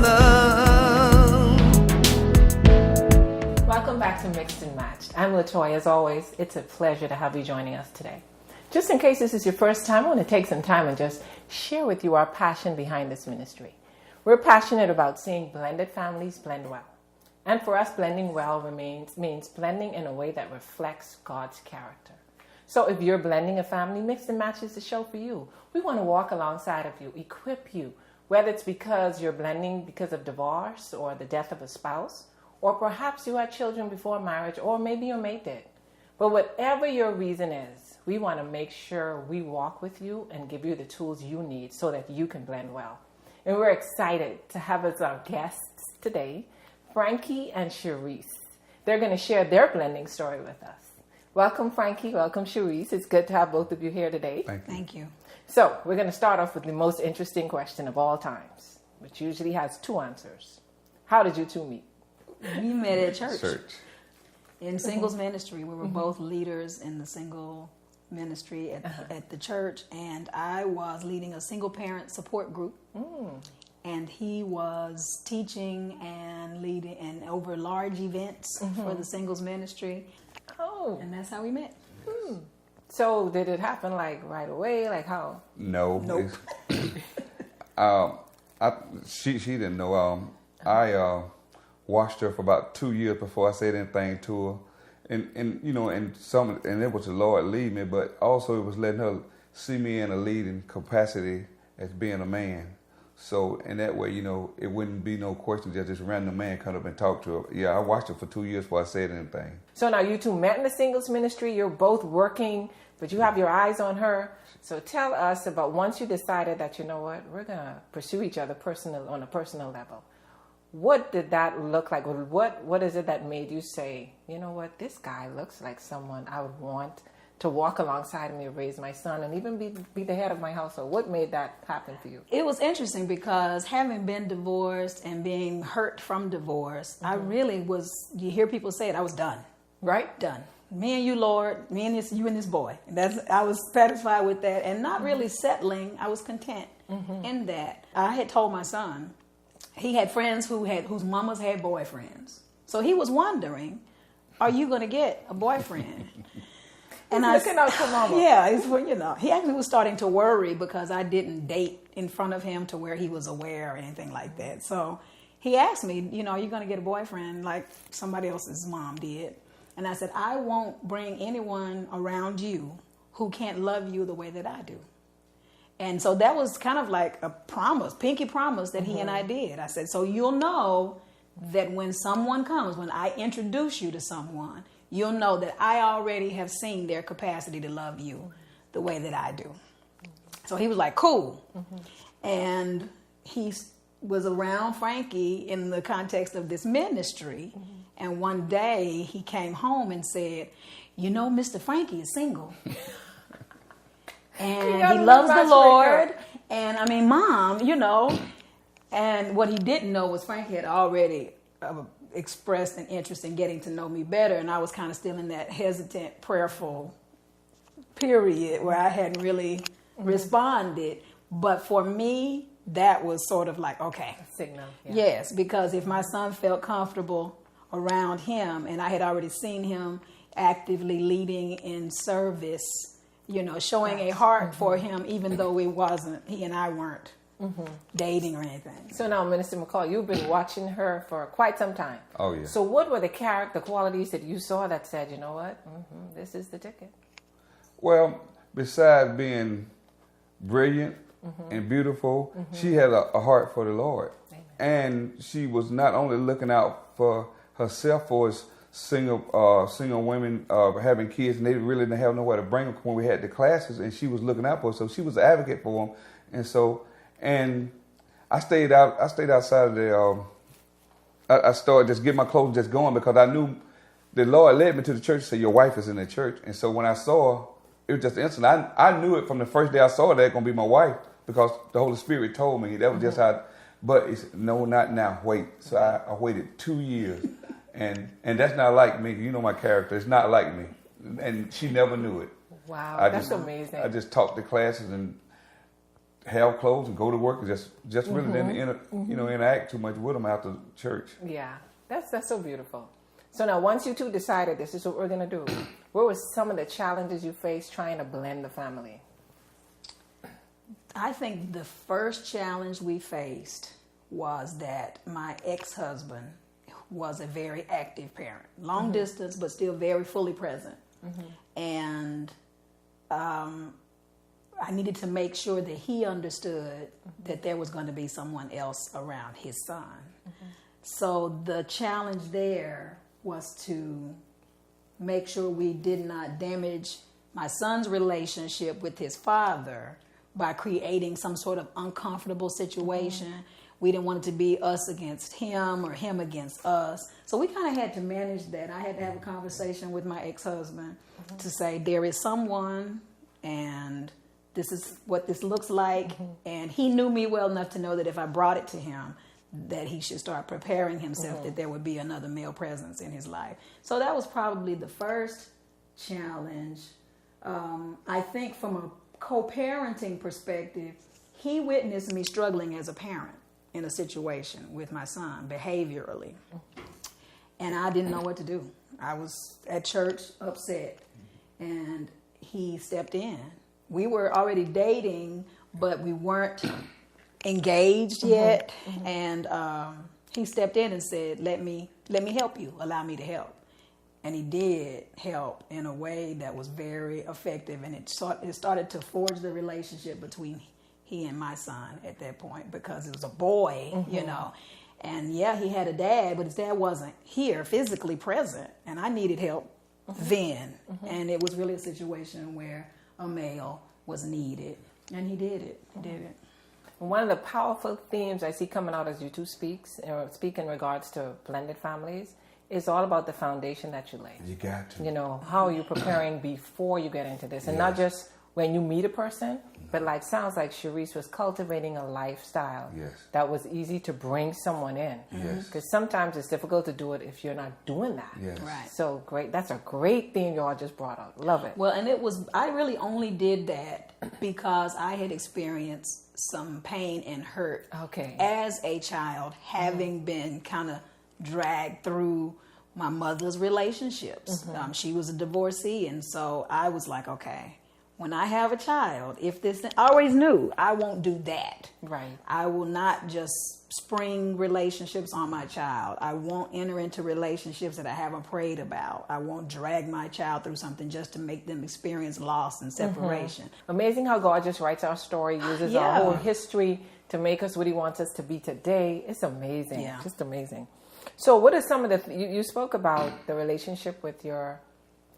love. Welcome back to Mixed and Matched. I'm LaToya. As always, it's a pleasure to have you joining us today. Just in case this is your first time, I want to take some time and just share with you our passion behind this ministry. We're passionate about seeing blended families blend well. And for us, blending well means blending in a way that reflects God's character. So if you're blending a family, Mixed and Matched is the show for you. We want to walk alongside of you, equip you, whether it's because you're blending because of divorce or the death of a spouse, or perhaps you had children before marriage, or maybe your mate did. But whatever your reason is, we want to make sure we walk with you and give you the tools you need so that you can blend well. And we're excited to have as our guests today, Frankie and Cherise. They're going to share their blending story with us. Welcome, Frankie. Welcome, Cherise. It's good to have both of you here today. Thank you. So we're going to start off with the most interesting question of all times, which usually has two answers. How did you two meet? We met at church. In singles ministry. We were both leaders in the single ministry at the church, and I was leading a single parent support group. And he was teaching and leading and over large events for the singles ministry. Oh. And that's how we met. So did it happen like right away? Like how? No. Nope. She didn't know. I watched her for about 2 years before I said anything to her. And you know, and it was the Lord lead me, but also it was letting her see me in a leading capacity as being a man. So in that way, you know, it wouldn't be no question that this random man come up and talk to her. Yeah, I watched her for 2 years before I said anything. So now you two met in the singles ministry. You're both working, but you have your eyes on her. So tell us about once you decided that, you know what, we're going to pursue each other on a personal level. What did that look like? What is it that made you say, you know what, this guy looks like someone I would want to walk alongside me, raise my son, and even be the head of my household? What made that happen for you? It was interesting because having been divorced and being hurt from divorce, I really was, you hear people say it, I was done. Right? Done. Me and you, Lord, me and you and this boy. I was satisfied with that and not really settling. I was content in that. I had told my son, he had friends whose mamas had boyfriends. So he was wondering, are you going to get a boyfriend? And looking out for mama. Yeah, you know, he actually was starting to worry because I didn't date in front of him to where he was aware or anything like that. So he asked me, you know, are you going to get a boyfriend like somebody else's mom did? And I said, I won't bring anyone around you who can't love you the way that I do. And so that was kind of like a promise, pinky promise that he and I did. I said, so you'll know that when someone comes, when I introduce you to someone, you'll know that I already have seen their capacity to love you the way that I do. So he was like, cool. And he was around Frankie in the context of this ministry. And one day he came home and said, you know, Mr. Frankie is single. And he loves the Lord. And I mean, Mom, you know. And what he didn't know was Frankie had already expressed an interest in getting to know me better. And I was kind of still in that hesitant, prayerful period where I hadn't really responded. But for me, that was sort of like, okay. A signal. Yeah. Yes, because if my son felt comfortable around him and I had already seen him actively leading in service, you know, showing a heart for him, even though he and I weren't dating or anything. So now, Minister McCall, you've been watching her for quite some time. Oh, yeah. So what were the character qualities that you saw that said, you know what, this is the ticket? Well, besides being brilliant and beautiful, she had a heart for the Lord. Amen. And she was not only looking out for herself for us single women having kids, and they really didn't have nowhere to bring them when we had the classes, and she was looking out for us. So she was an advocate for them. And I stayed outside of the, I started just getting my clothes just going because I knew the Lord led me to the church and said, your wife is in the church. And so when I saw her, it was just instant. I knew it from the first day I saw her, that's going to be my wife because the Holy Spirit told me. That was just how, but he said, no, not now, wait. So I waited 2 years. And that's not like me. You know my character. It's not like me. And she never knew it. Wow, that's amazing. I just taught the classes and have clothes and go to work, and just really didn't interact too much with them after church. Yeah, that's so beautiful. So now, once you two decided this is what we're gonna do, what were some of the challenges you faced trying to blend the family? I think the first challenge we faced was that my ex-husband was a very active parent, long distance, but still very fully present. And I needed to make sure that he understood that there was going to be someone else around his son. So the challenge there was to make sure we did not damage my son's relationship with his father by creating some sort of uncomfortable situation. We didn't want it to be us against him or him against us. So we kind of had to manage that. I had to have a conversation with my ex-husband to say, there is someone, and this is what this looks like. And he knew me well enough to know that if I brought it to him, that he should start preparing himself, that there would be another male presence in his life. So that was probably the first challenge. I think from a co-parenting perspective, he witnessed me struggling as a parent in a situation with my son behaviorally. And I didn't know what to do. I was at church upset, and he stepped in. We were already dating, but we weren't engaged yet. And he stepped in and said, let me help you, allow me to help. And he did help in a way that was very effective, and it started to forge the relationship between he and my son at that point, because it was a boy, you know. And yeah, he had a dad, but his dad wasn't here physically present, and I needed help then. And it was really a situation where a male was needed, and he did it. He did it. One of the powerful themes I see coming out as you two speak in regards to blended families is all about the foundation that you lay. You got to. You know, how are you preparing before you get into this? And not just when you meet a person, but sounds like Cherise was cultivating a lifestyle that was easy to bring someone in. Because sometimes it's difficult to do it if you're not doing that. Right. So great. That's a great theme you all just brought out. Love it. Well, and I really only did that because I had experienced some pain and hurt as a child, having been kind of dragged through my mother's relationships. She was a divorcee, and so I was like, okay, when I have a child, I always knew I won't do that. Right. I will not just spring relationships on my child. I won't enter into relationships that I haven't prayed about. I won't drag my child through something just to make them experience loss and separation. Amazing how God just writes our story, uses our whole history to make us what he wants us to be today. It's amazing. Yeah. Just amazing. So what are some of you spoke about the relationship with your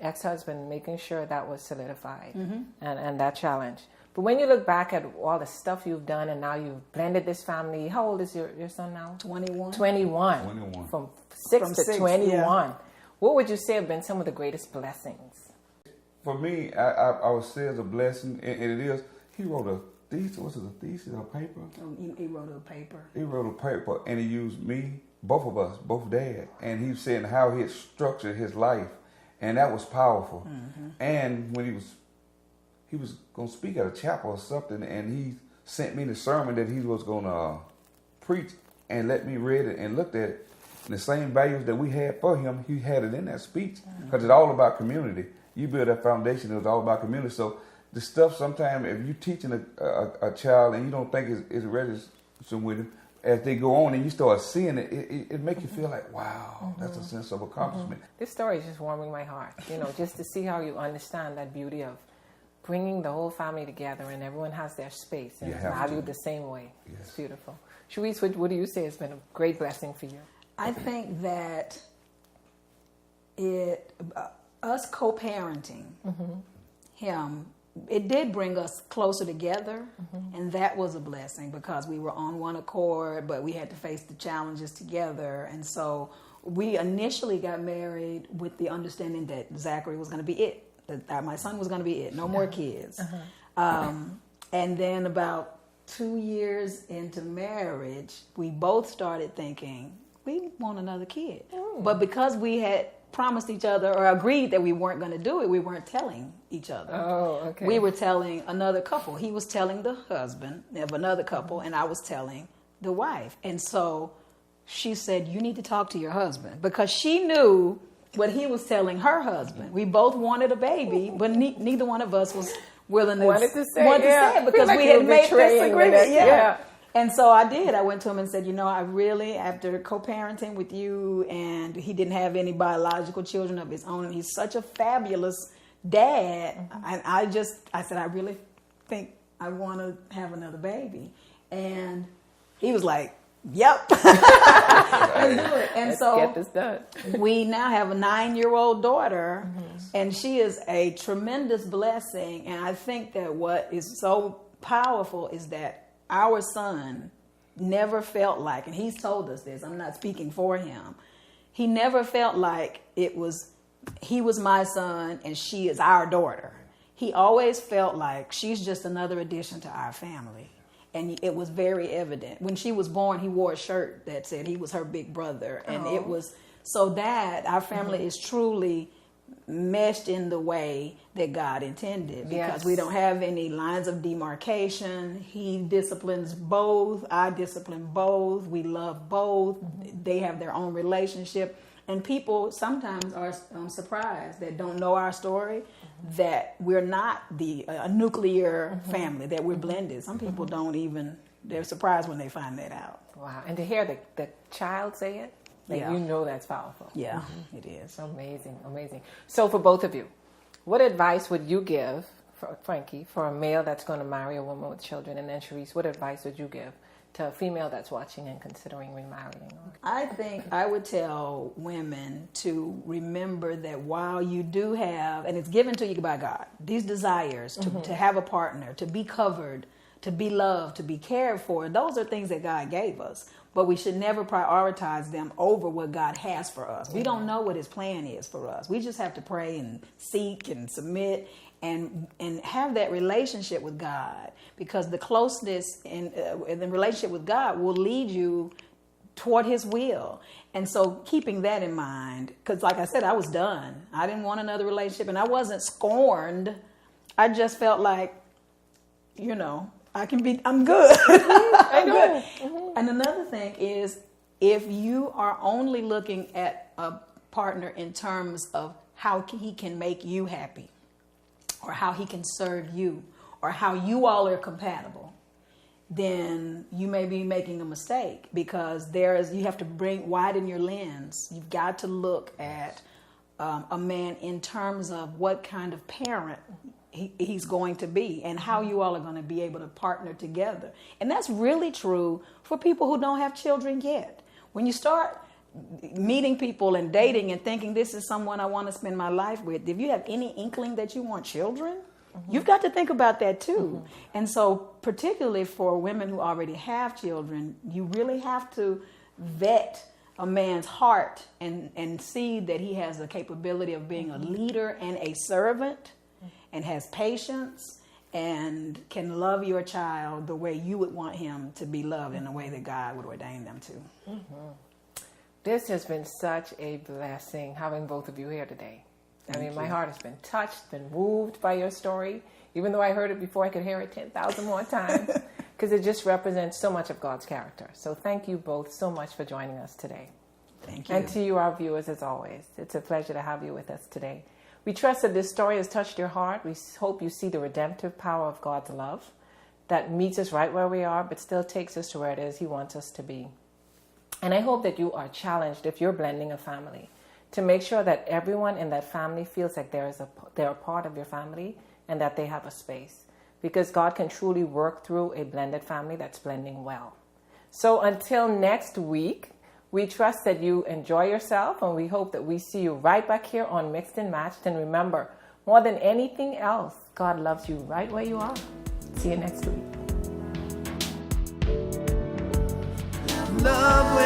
ex-husband, making sure that was solidified and that challenge. But when you look back at all the stuff you've done and now you've blended this family, how old is your son now? 21. 21. From 6 to 21. Yeah. What would you say have been some of the greatest blessings? For me, I would say it's a blessing, and it is. He wrote a thesis. What's it, a thesis, a paper? He wrote a paper. He wrote a paper, and he used me, both of us, both dad, and he was saying how he had structured his life, and that was powerful. And when he was going to speak at a chapel or something, and he sent me the sermon that he was going to preach, and let me read it and looked at it. And the same values that we had for him, he had it in that speech, because it's all about community. You build that foundation, it was all about community. So the stuff, sometimes if you're teaching a child and you don't think it's registering with him, as they go on and you start seeing it, it makes you feel like, wow, that's a sense of accomplishment. This story is just warming my heart, just to see how you understand that beauty of bringing the whole family together and everyone has their space and is valued the same way. Yes. It's beautiful. Cherise, what do you say has been a great blessing for you? I think that us co-parenting him, it did bring us closer together, and that was a blessing because we were on one accord, but we had to face the challenges together. And so we initially got married with the understanding that Zachary was going to be it, that my son was going to be it, no more kids. And then about 2 years into marriage, we both started thinking, we want another kid. But because we had promised each other or agreed that we weren't going to do it, we weren't telling each other. Oh, okay. We were telling another couple. He was telling the husband of another couple, and I was telling the wife. And so she said, you need to talk to your husband, because she knew what he was telling her husband. We both wanted a baby, but neither one of us was willing to say it because like we had made this agreement. Yeah. And so I did. I went to him and said, I really, after co-parenting with you, and he didn't have any biological children of his own, he's such a fabulous dad. And I said, I really think I want to have another baby. And he was like, yep. Let's do it. And Let's get this done. We now have a 9-year-old daughter, and she is a tremendous blessing. And I think that what is so powerful is that our son never felt like, and he's told us this, I'm not speaking for him, he never felt like he was my son and she is our daughter. He always felt like she's just another addition to our family. And it was very evident. When she was born, he wore a shirt that said he was her big brother. And it was so that our family is truly meshed in the way that God intended, because we don't have any lines of demarcation. He disciplines both. I discipline both. We love both. They have their own relationship. And people sometimes are surprised that don't know our story, that we're not a nuclear family, that we're blended. Some people don't even, they're surprised when they find that out. Wow. And to hear the child say it, that's powerful. Yeah, it is. Amazing, amazing. So for both of you, what advice would you give, for Frankie, for a male that's going to marry a woman with children? And then Cherise, what advice would you give to a female that's watching and considering remarrying? I think I would tell women to remember that while you do have, and it's given to you by God, these desires to have a partner, to be covered, to be loved, to be cared for, those are things that God gave us. But we should never prioritize them over what God has for us. We don't know what his plan is for us. We just have to pray and seek and submit and have that relationship with God, because the closeness in the relationship with God will lead you toward his will. And so keeping that in mind, because like I said, I was done. I didn't want another relationship, and I wasn't scorned. I just felt like, I'm good. I'm good. And another thing is, if you are only looking at a partner in terms of how he can make you happy, or how he can serve you, or how you all are compatible, then you may be making a mistake, because you have to widen your lens. You've got to look at a man in terms of what kind of parent he's going to be, and how you all are going to be able to partner together. And that's really true for people who don't have children yet. When you start meeting people and dating and thinking this is someone I want to spend my life with, if you have any inkling that you want children, you've got to think about that too. And so particularly for women who already have children, you really have to vet a man's heart and see that he has the capability of being a leader and a servant, and has patience, and can love your child the way you would want him to be loved, in the way that God would ordain them to. This has been such a blessing having both of you here today. My heart has been touched, been moved by your story. Even though I heard it before, I could hear it 10,000 more times, because it just represents so much of God's character. So thank you both so much for joining us today. Thank you. And to you, our viewers, as always, it's a pleasure to have you with us today. We trust that this story has touched your heart. We hope you see the redemptive power of God's love that meets us right where we are, but still takes us to where it is he wants us to be. And I hope that you are challenged, if you're blending a family, to make sure that everyone in that family feels like they're a part of your family, and that they have a space. Because God can truly work through a blended family that's blending well. So until next week, we trust that you enjoy yourself, and we hope that we see you right back here on Mixed and Matched. And remember, more than anything else, God loves you right where you are. See you next week. Love